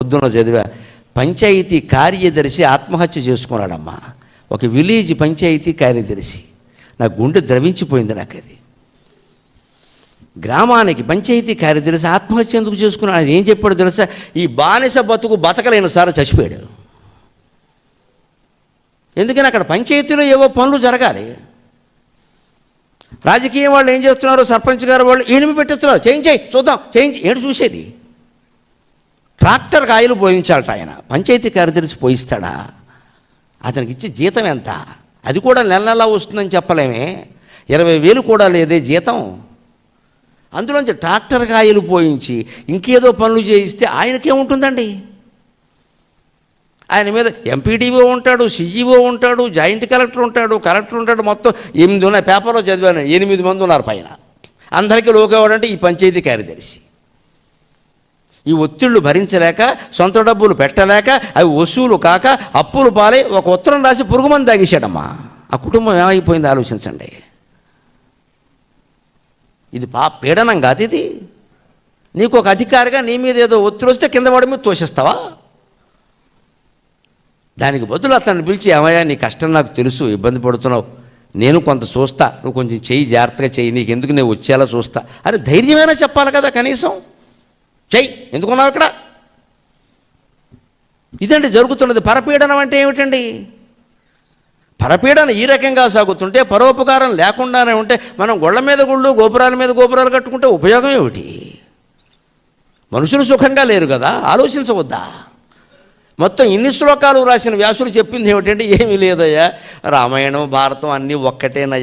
పొద్దున్న చదివా. పంచాయతీ కార్యదర్శి ఆత్మహత్య చేసుకున్నాడమ్మా. ఒక విలేజ్ పంచాయతీ కార్యదర్శి. నా గుండె ద్రవించిపోయింది. నాకు అది గ్రామానికి పంచాయతీ కార్యదర్శి ఆత్మహత్య ఎందుకు చేసుకున్నాడు? అది ఏం చెప్పాడు తెలుసా? ఈ బానిస బతుకు బతకలేని సార్ చచ్చిపోయాడు. ఎందుకని అక్కడ పంచాయతీలో ఏవో పనులు జరగాలి. రాజకీయం వాళ్ళు ఏం చేస్తున్నారు? సర్పంచ్ గారు వాళ్ళు ఈయనమి పెట్టేస్తున్నారు. చేయించేయి చూద్దాం, చేయించి ఏంటి చూసేది? ట్రాక్టర్కి ఆయిల్ పోయించాలట ఆయన. పంచాయతీ కార్యదర్శి పోయిస్తాడా? అతనికి ఇచ్చే జీతం ఎంత? అది కూడా నెల నెలా వస్తుందని చెప్పలేమే. 20,000 కూడా లేదే జీతం. అందులోంచి ట్రాక్టర్కి ఆయిల్ పోయించి ఇంకేదో పనులు చేయిస్తే ఆయనకేముంటుందండి? ఆయన మీద ఎంపీడీఓ ఉంటాడు, సిఈఓ ఉంటాడు, జాయింట్ కలెక్టర్ ఉంటాడు, మొత్తం 8 ఉన్నాయి. పేపర్లో చదివాను, 8 మంది ఉన్నారు పైన. అందరికీ లోకేవాడంటే ఈ పంచాయతీ కార్యదర్శి. ఈ ఒత్తిళ్లు భరించలేక, సొంత డబ్బులు పెట్టలేక, అవి వసూలు కాక అప్పులు పాలై ఒక ఉత్తరం రాసి పురుగుమంది తాగేశాడమ్మా. ఆ కుటుంబం ఏమైపోయింది ఆలోచించండి. ఇది పీడనం కాదు ఇది. నీకు ఒక అధికారిగా నీ మీద ఏదో ఒత్తిడి వస్తే కింద వాడి మీద తోసేస్తావా? దానికి బదులు అతన్ని పిలిచి, ఏమయ్యా నీ కష్టం నాకు తెలుసు, ఇబ్బంది పడుతున్నావు, నేను కొంత చూస్తా, నువ్వు కొంచెం చెయ్యి, జాగ్రత్తగా చెయ్యి, నీకు ఎందుకు నేను వచ్చేలా చూస్తా అని ధైర్యమైనా చెప్పాలి కదా కనీసం. చెయ్యి, ఎందుకున్నావు ఇక్కడ? ఇదండి జరుగుతున్నది. పరపీడనం అంటే ఏమిటండి? పరపీడన ఈ రకంగా సాగుతుంటే, పరోపకారం లేకుండానే ఉంటే, మనం గొళ్ళ మీద గుళ్ళు, గోపురాల మీద గోపురాలు కట్టుకుంటే ఉపయోగం ఏమిటి? మనుషులు సుఖంగా లేరు కదా, ఆలోచించవద్దా? మొత్తం ఇన్ని శ్లోకాలు రాసిన వ్యాసులు చెప్పింది ఏమిటంటే, ఏమీ లేదయ్యా, రామాయణం భారతం అన్నీ ఒక్కటేనయ్యా.